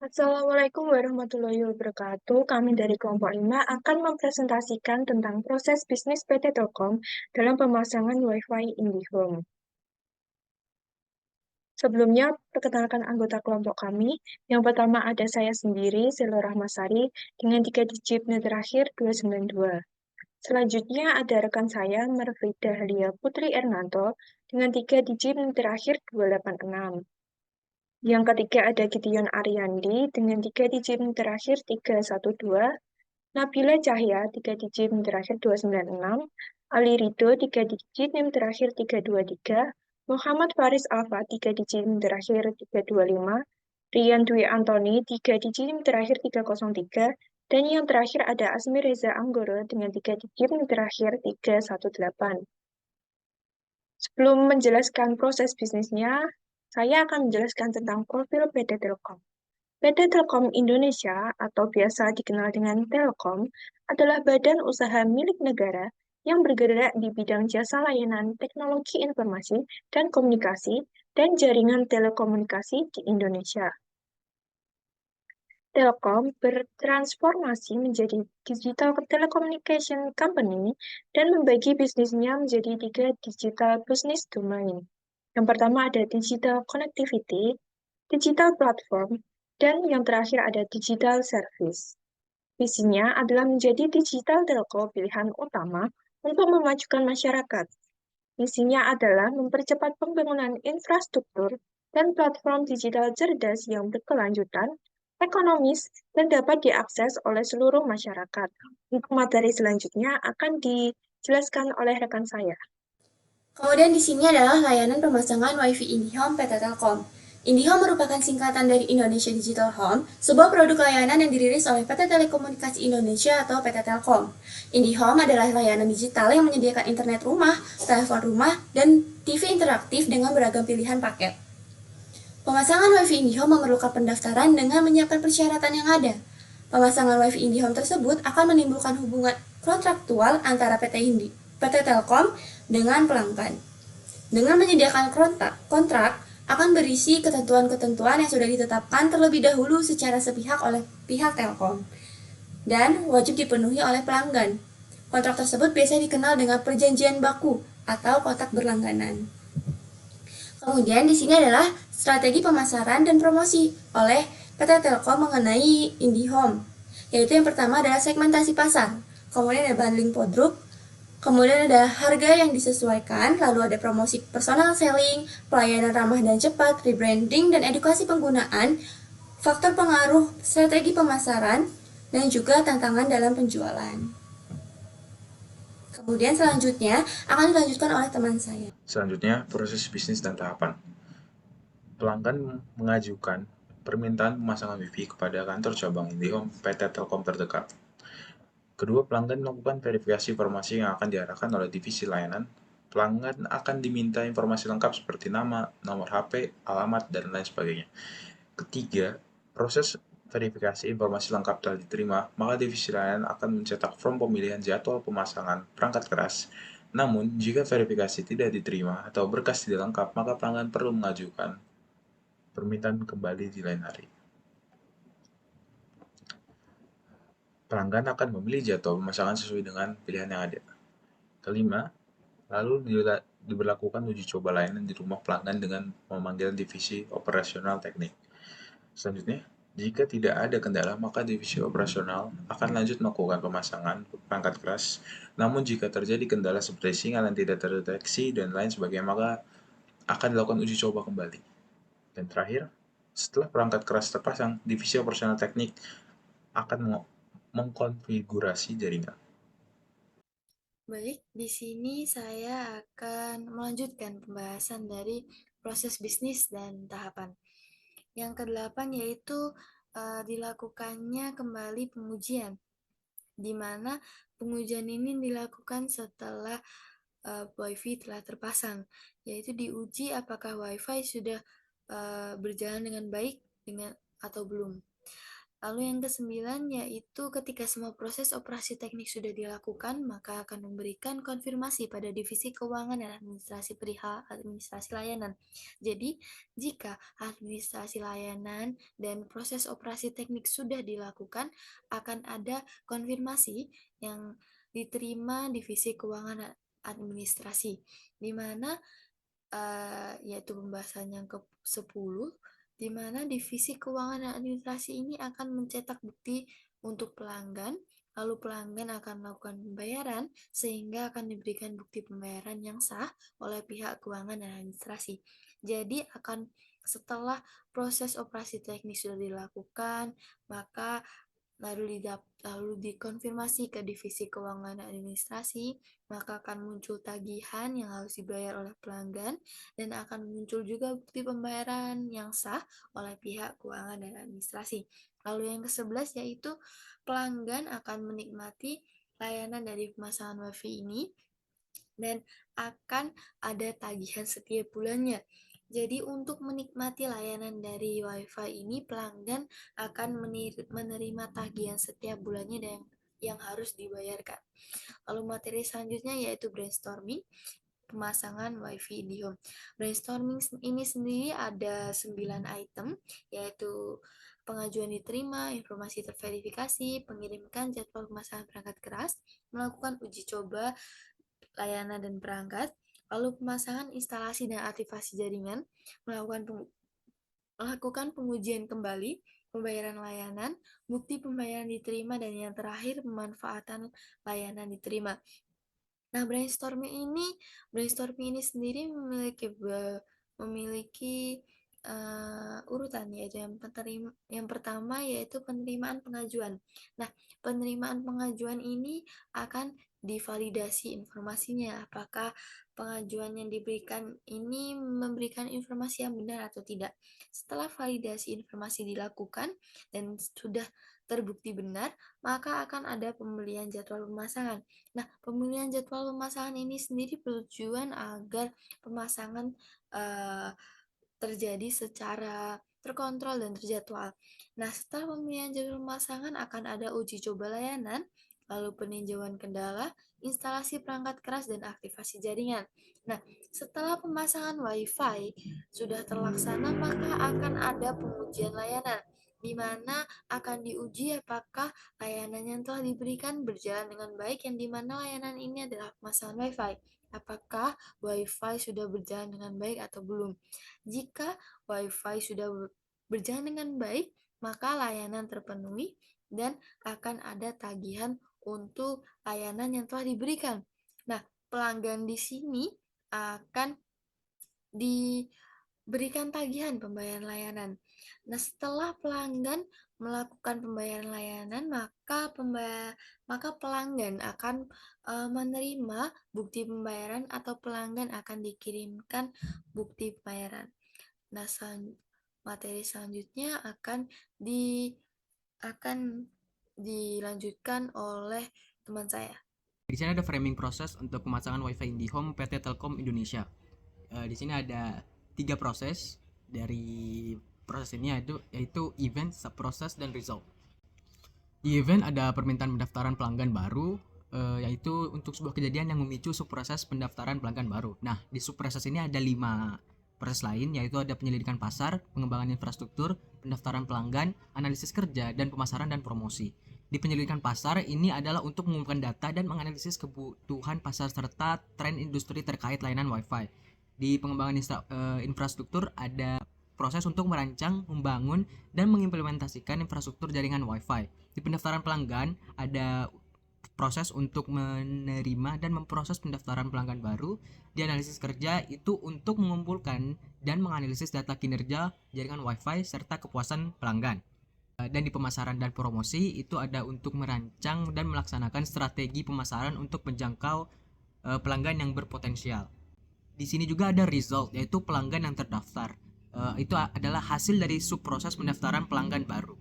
Assalamualaikum warahmatullahi wabarakatuh. Kami dari kelompok 5 akan mempresentasikan tentang proses bisnis PT Telkom dalam pemasangan Wi-Fi IndiHome. Sebelumnya, perkenalkan anggota kelompok kami. Yang pertama ada saya sendiri, Selo Rahmasari, dengan 3 digit terakhir 292. Selanjutnya ada rekan saya, Marfrida Halia Putri Ernanto, dengan 3 digit terakhir 286. Yang ketiga ada Gideon Ariandi dengan 3 digit terakhir 312, Nabila Cahya 3 digit terakhir 296, Ali Rido 3 digit terakhir 323, Muhammad Faris Alfa 3 digit terakhir 325, Rian Dwi Antoni 3 digit terakhir 303, dan yang terakhir ada Asmi Reza Anggoro dengan 3 digit terakhir 318. Sebelum menjelaskan proses bisnisnya, saya akan menjelaskan tentang profil PT Telkom. PT Telkom Indonesia atau biasa dikenal dengan Telkom adalah badan usaha milik negara yang bergerak di bidang jasa layanan teknologi informasi dan komunikasi dan jaringan telekomunikasi di Indonesia. Telkom bertransformasi menjadi digital telecommunication company dan membagi bisnisnya menjadi 3 digital business domain. Yang pertama ada digital connectivity, digital platform, dan yang terakhir ada digital service. Visinya adalah menjadi digital telco pilihan utama untuk memajukan masyarakat. Misinya adalah mempercepat pembangunan infrastruktur dan platform digital cerdas yang berkelanjutan, ekonomis, dan dapat diakses oleh seluruh masyarakat. Untuk materi selanjutnya akan dijelaskan oleh rekan saya. Kemudian di sini adalah layanan pemasangan WiFi IndiHome PT Telkom. IndiHome merupakan singkatan dari Indonesia Digital Home, sebuah produk layanan yang dirilis oleh PT Telekomunikasi Indonesia atau PT Telkom. IndiHome adalah layanan digital yang menyediakan internet rumah, telepon rumah, dan TV interaktif dengan beragam pilihan paket. Pemasangan WiFi IndiHome memerlukan pendaftaran dengan menyiapkan persyaratan yang ada. Pemasangan WiFi IndiHome tersebut akan menimbulkan hubungan kontraktual antara PT Telkom dengan pelanggan. Dengan menyediakan kontrak akan berisi ketentuan-ketentuan yang sudah ditetapkan terlebih dahulu secara sepihak oleh pihak Telkom dan wajib dipenuhi oleh pelanggan. Kontrak tersebut biasanya dikenal dengan perjanjian baku atau kontrak berlangganan. Kemudian di sini adalah strategi pemasaran dan promosi oleh PT Telkom mengenai IndiHome. Yaitu yang pertama adalah segmentasi pasar, kemudian ada bundling produk, kemudian ada harga yang disesuaikan, lalu ada promosi personal selling, pelayanan ramah dan cepat, rebranding dan edukasi penggunaan, faktor pengaruh strategi pemasaran, dan juga tantangan dalam penjualan. Kemudian selanjutnya akan dilanjutkan oleh teman saya. Selanjutnya, proses bisnis dan tahapan. Pelanggan mengajukan permintaan pemasangan WiFi kepada kantor cabang IndiHome PT Telkom terdekat. Kedua, pelanggan melakukan verifikasi informasi yang akan diarahkan oleh divisi layanan. Pelanggan akan diminta informasi lengkap seperti nama, nomor HP, alamat, dan lain sebagainya. Ketiga, proses verifikasi informasi lengkap telah diterima, maka divisi layanan akan mencetak form pemilihan jadwal pemasangan perangkat keras. Namun, jika verifikasi tidak diterima atau berkas tidak lengkap, maka pelanggan perlu mengajukan permintaan kembali di lain hari. Pelanggan akan memilih jadwal pemasangan sesuai dengan pilihan yang ada. Kelima, lalu diberlakukan uji coba layanan di rumah pelanggan dengan memanggil divisi operasional teknik. Selanjutnya, jika tidak ada kendala, maka divisi operasional akan lanjut melakukan pemasangan perangkat keras. Namun jika terjadi kendala seperti sinyal yang tidak terdeteksi dan lain sebagainya, maka akan dilakukan uji coba kembali. Dan terakhir, setelah perangkat keras terpasang, divisi operasional teknik akan mengkonfigurasi jaringan. Baik, di sini saya akan melanjutkan pembahasan dari proses bisnis dan tahapan. Yang kedelapan yaitu dilakukannya kembali pengujian, di mana pengujian ini dilakukan setelah WiFi telah terpasang, yaitu diuji apakah WiFi sudah berjalan dengan baik atau belum. Lalu yang ke-9 yaitu ketika semua proses operasi teknik sudah dilakukan, maka akan memberikan konfirmasi pada divisi keuangan dan administrasi perihal administrasi layanan. Jadi, jika administrasi layanan dan proses operasi teknik sudah dilakukan, akan ada konfirmasi yang diterima divisi keuangan administrasi, di mana yaitu pembahasan yang ke-10, di mana divisi keuangan dan administrasi ini akan mencetak bukti untuk pelanggan, lalu pelanggan akan melakukan pembayaran, sehingga akan diberikan bukti pembayaran yang sah oleh pihak keuangan dan administrasi. Jadi setelah proses operasi teknis sudah dilakukan, maka lalu dikonfirmasi ke divisi keuangan dan administrasi, maka akan muncul tagihan yang harus dibayar oleh pelanggan, dan akan muncul juga bukti pembayaran yang sah oleh pihak keuangan dan administrasi. Lalu yang ke-11 yaitu pelanggan akan menikmati layanan dari pemasangan WiFi ini, dan akan ada tagihan setiap bulannya. Jadi untuk menikmati layanan dari WiFi ini, pelanggan akan menerima tagihan setiap bulannya dan yang harus dibayarkan. Lalu materi selanjutnya yaitu brainstorming, pemasangan WiFi IndiHome. Brainstorming ini sendiri ada 9 item, yaitu pengajuan diterima, informasi terverifikasi, pengirimkan jadwal pemasangan perangkat keras, melakukan uji coba layanan dan perangkat, lalu pemasangan instalasi dan aktivasi jaringan, melakukan pengujian kembali, pembayaran layanan, bukti pembayaran diterima, dan yang terakhir pemanfaatan layanan diterima. Nah, brainstorming ini sendiri memiliki urutan, yaitu yang pertama yaitu penerimaan pengajuan. Nah, penerimaan pengajuan ini akan divalidasi informasinya, apakah pengajuan yang diberikan ini memberikan informasi yang benar atau tidak. Setelah validasi informasi dilakukan dan sudah terbukti benar, maka akan ada pembelian jadwal pemasangan. Nah, pembelian jadwal pemasangan ini sendiri bertujuan agar pemasangan terjadi secara terkontrol dan terjadwal. Nah, setelah pembelian jadwal pemasangan akan ada uji coba layanan, lalu peninjauan kendala, instalasi perangkat keras, dan aktivasi jaringan. Nah, setelah pemasangan WiFi sudah terlaksana, maka akan ada pengujian layanan, di mana akan diuji apakah layanan yang telah diberikan berjalan dengan baik, yang dimana layanan ini adalah pemasangan WiFi. Apakah WiFi sudah berjalan dengan baik atau belum? Jika WiFi sudah berjalan dengan baik, maka layanan terpenuhi dan akan ada tagihan untuk layanan yang telah diberikan. Nah, pelanggan di sini akan diberikan tagihan pembayaran layanan. Nah, setelah pelanggan melakukan pembayaran layanan, maka pelanggan akan menerima bukti pembayaran, atau pelanggan akan dikirimkan bukti pembayaran. Nah, materi selanjutnya akan dilanjutkan oleh teman saya. Di sini ada framing proses untuk pemasangan WiFi IndiHome PT Telkom Indonesia. Di sini ada 3 proses. Dari proses ini yaitu event, subproses, dan result. Di event ada permintaan pendaftaran pelanggan baru, yaitu untuk sebuah kejadian yang memicu subproses pendaftaran pelanggan baru. Nah, di subproses ini ada 5 proses lain, yaitu ada penyelidikan pasar, pengembangan infrastruktur, pendaftaran pelanggan, analisis kerja, dan pemasaran dan promosi. Di penyelidikan pasar ini adalah untuk mengumpulkan data dan menganalisis kebutuhan pasar serta tren industri terkait layanan WiFi. Di pengembangan infrastruktur ada proses untuk merancang, membangun, dan mengimplementasikan infrastruktur jaringan WiFi. Di pendaftaran pelanggan ada proses untuk menerima dan memproses pendaftaran pelanggan baru. Di analisis kerja itu untuk mengumpulkan dan menganalisis data kinerja jaringan WiFi serta kepuasan pelanggan. Dan di pemasaran dan promosi itu ada untuk merancang dan melaksanakan strategi pemasaran untuk menjangkau pelanggan yang berpotensial. Di sini juga ada result, yaitu pelanggan yang terdaftar. Itu adalah hasil dari subproses pendaftaran pelanggan baru.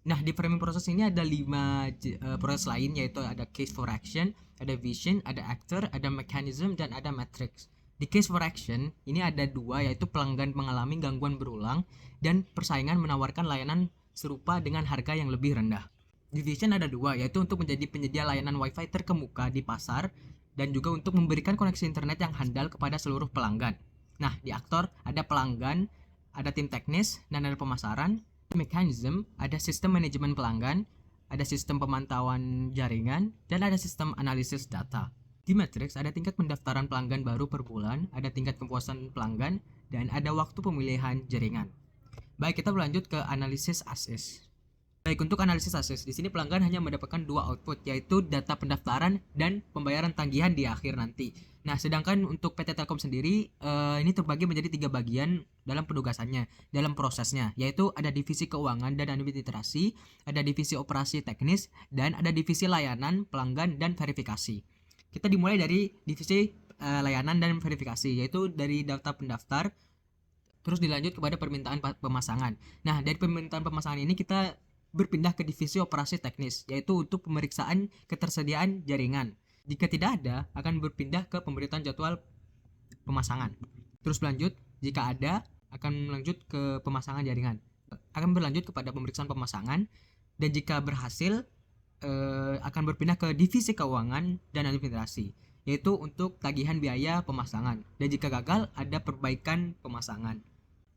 Nah, di framing proses ini ada 5 proses lain, yaitu ada case for action, ada vision, ada actor, ada mechanism, dan ada matrix. Di case for action ini ada 2, yaitu pelanggan mengalami gangguan berulang dan persaingan menawarkan layanan serupa dengan harga yang lebih rendah. Division ada dua, yaitu untuk menjadi penyedia layanan Wi-Fi terkemuka di pasar dan juga untuk memberikan koneksi internet yang handal kepada seluruh pelanggan. Nah, di aktor ada pelanggan, ada tim teknis, dan ada pemasaran. Mekanisme ada sistem manajemen pelanggan, ada sistem pemantauan jaringan, dan ada sistem analisis data. Di Matrix ada tingkat pendaftaran pelanggan baru per bulan, ada tingkat kepuasan pelanggan, dan ada waktu pemilihan jaringan. Baik, kita berlanjut ke analisis akses. Baik, untuk analisis akses, di sini pelanggan hanya mendapatkan dua output, yaitu data pendaftaran dan pembayaran tagihan di akhir nanti. Nah, sedangkan untuk PT Telkom sendiri, ini terbagi menjadi 3 bagian dalam penugasannya, dalam prosesnya, yaitu ada divisi keuangan dan administrasi, ada divisi operasi teknis, dan ada divisi layanan, pelanggan, dan verifikasi. Kita dimulai dari divisi layanan dan verifikasi, yaitu dari data pendaftar, terus dilanjut kepada permintaan pemasangan. Nah, dari permintaan pemasangan ini kita berpindah ke divisi operasi teknis, yaitu untuk pemeriksaan ketersediaan jaringan. Jika tidak ada, akan berpindah ke pemberitaan jadwal pemasangan. Terus lanjut, jika ada, akan lanjut ke pemasangan jaringan. Akan berlanjut kepada pemeriksaan pemasangan, dan jika berhasil, akan berpindah ke divisi keuangan dan administrasi, yaitu untuk tagihan biaya pemasangan. Dan jika gagal, ada perbaikan pemasangan.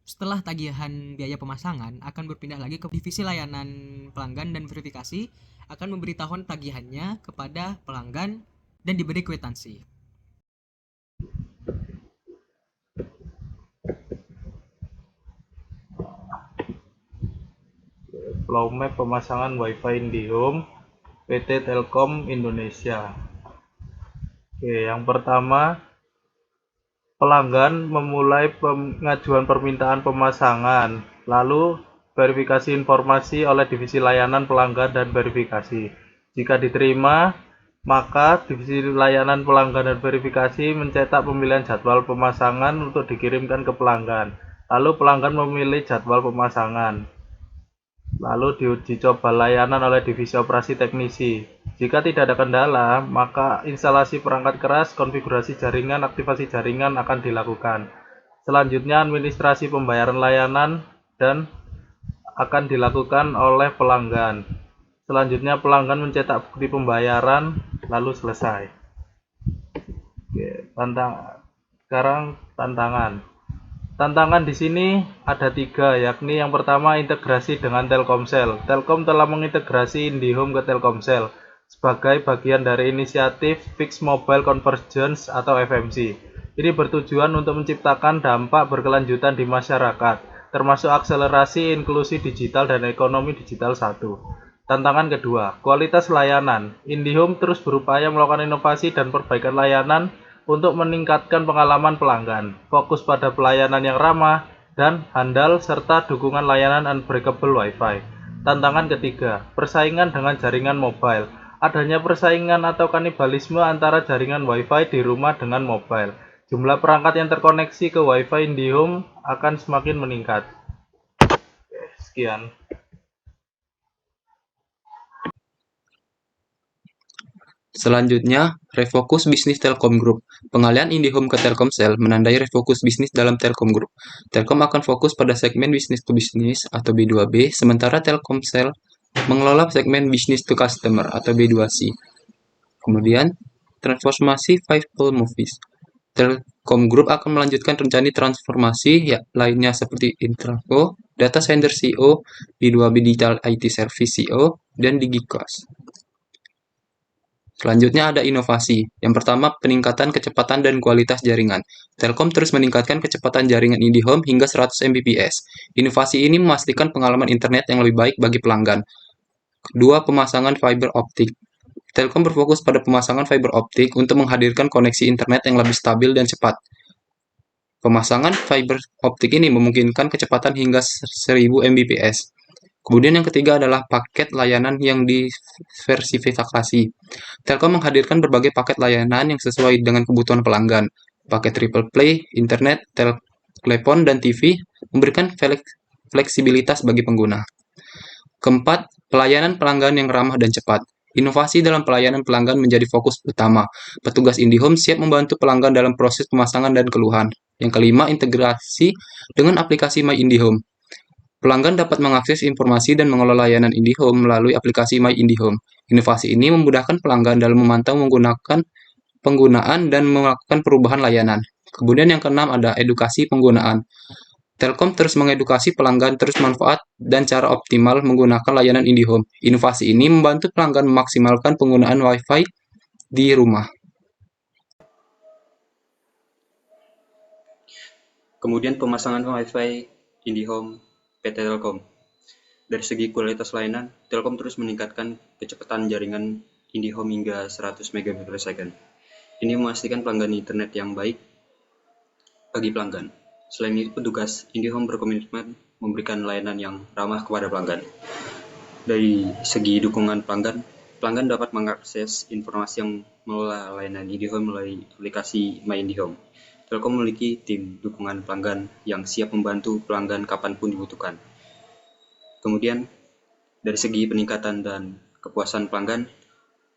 Setelah tagihan biaya pemasangan, akan berpindah lagi ke divisi layanan pelanggan dan verifikasi, akan memberitahukan tagihannya kepada pelanggan dan diberi kwitansi. Flow map pemasangan Wi-Fi IndiHome PT Telkom Indonesia. Oke, yang pertama, pelanggan memulai pengajuan permintaan pemasangan, lalu verifikasi informasi oleh divisi layanan pelanggan dan verifikasi. Jika diterima, maka divisi layanan pelanggan dan verifikasi mencetak pemilihan jadwal pemasangan untuk dikirimkan ke pelanggan. Lalu pelanggan memilih jadwal pemasangan. Lalu diuji coba layanan oleh divisi operasi teknisi. Jika tidak ada kendala, maka instalasi perangkat keras, konfigurasi jaringan, aktivasi jaringan akan dilakukan. Selanjutnya administrasi pembayaran layanan dan akan dilakukan oleh pelanggan. Selanjutnya pelanggan mencetak bukti pembayaran, lalu selesai. Oke, sekarang tantangan. Tantangan di sini ada 3, yakni yang pertama integrasi dengan Telkomsel. Telkom telah mengintegrasi IndiHome ke Telkomsel sebagai bagian dari inisiatif Fixed Mobile Convergence atau FMC. Ini bertujuan untuk menciptakan dampak berkelanjutan di masyarakat, termasuk akselerasi inklusi digital dan ekonomi digital 1. Tantangan kedua, kualitas layanan. IndiHome terus berupaya melakukan inovasi dan perbaikan layanan untuk meningkatkan pengalaman pelanggan, fokus pada pelayanan yang ramah dan handal serta dukungan layanan unbreakable Wi-Fi. Tantangan ketiga, persaingan dengan jaringan mobile. Adanya persaingan atau kanibalisme antara jaringan Wi-Fi di rumah dengan mobile. Jumlah perangkat yang terkoneksi ke Wi-Fi IndiHome akan semakin meningkat. Sekian. Selanjutnya, refokus bisnis Telkom Group. Pengalihan IndiHome ke Telkomsel menandai refokus bisnis dalam Telkom Group. Telkom akan fokus pada segmen bisnis to bisnis atau B2B, sementara Telkomsel mengelola segmen bisnis to customer atau B2C. Kemudian, transformasi 5 movies. Telkom Group akan melanjutkan rencana transformasi lainnya seperti Intraco, Data Center CO, B2B Digital IT Service CO, dan DigiCos. Selanjutnya ada inovasi. Yang pertama, peningkatan kecepatan dan kualitas jaringan. Telkom terus meningkatkan kecepatan jaringan IndiHome hingga 100 Mbps. Inovasi ini memastikan pengalaman internet yang lebih baik bagi pelanggan. Kedua, pemasangan fiber optik. Telkom berfokus pada pemasangan fiber optik untuk menghadirkan koneksi internet yang lebih stabil dan cepat. Pemasangan fiber optik ini memungkinkan kecepatan hingga 1000 Mbps. Kemudian yang ketiga adalah paket layanan yang diversifikasi. Telkom menghadirkan berbagai paket layanan yang sesuai dengan kebutuhan pelanggan. Paket triple play, internet, telepon, dan TV memberikan fleksibilitas bagi pengguna. Keempat, pelayanan pelanggan yang ramah dan cepat. Inovasi dalam pelayanan pelanggan menjadi fokus utama. Petugas IndiHome siap membantu pelanggan dalam proses pemasangan dan keluhan. Yang kelima, integrasi dengan aplikasi My IndiHome. Pelanggan dapat mengakses informasi dan mengelola layanan IndiHome melalui aplikasi My IndiHome. Inovasi ini memudahkan pelanggan dalam memantau penggunaan dan melakukan perubahan layanan. Kemudian yang keenam ada edukasi penggunaan. Telkom terus mengedukasi pelanggan terus manfaat dan cara optimal menggunakan layanan IndiHome. Inovasi ini membantu pelanggan memaksimalkan penggunaan Wi-Fi di rumah. Kemudian pemasangan Wi-Fi IndiHome PT Telkom. Dari segi kualitas layanan, Telkom terus meningkatkan kecepatan jaringan IndiHome hingga 100 Mbps. Ini memastikan pelanggan internet yang baik bagi pelanggan. Selain itu, petugas IndiHome berkomitmen memberikan layanan yang ramah kepada pelanggan. Dari segi dukungan pelanggan, pelanggan dapat mengakses informasi yang mengelola layanan IndiHome melalui aplikasi My IndiHome. Telkom memiliki tim dukungan pelanggan yang siap membantu pelanggan kapanpun dibutuhkan. Kemudian, dari segi peningkatan dan kepuasan pelanggan,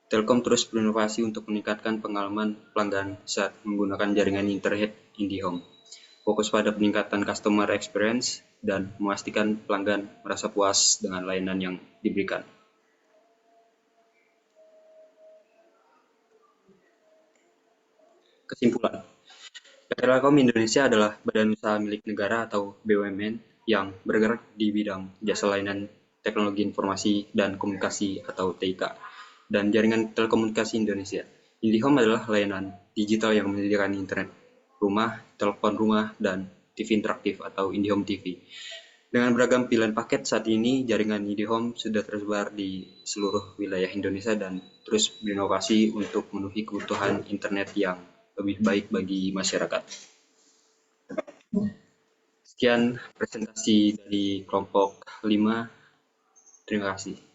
Telkom terus berinovasi untuk meningkatkan pengalaman pelanggan saat menggunakan jaringan internet IndiHome. Fokus pada peningkatan customer experience dan memastikan pelanggan merasa puas dengan layanan yang diberikan. Kesimpulan, PT Telkom Indonesia adalah badan usaha milik negara atau BUMN yang bergerak di bidang jasa layanan teknologi informasi dan komunikasi atau TIK dan jaringan telekomunikasi Indonesia. IndiHome adalah layanan digital yang menyediakan internet rumah, telepon rumah, dan TV interaktif atau IndiHome TV. Dengan beragam pilihan paket saat ini, jaringan IndiHome sudah tersebar di seluruh wilayah Indonesia dan terus berinovasi untuk memenuhi kebutuhan internet yang lebih baik bagi masyarakat. Sekian presentasi dari kelompok 5. Terima kasih.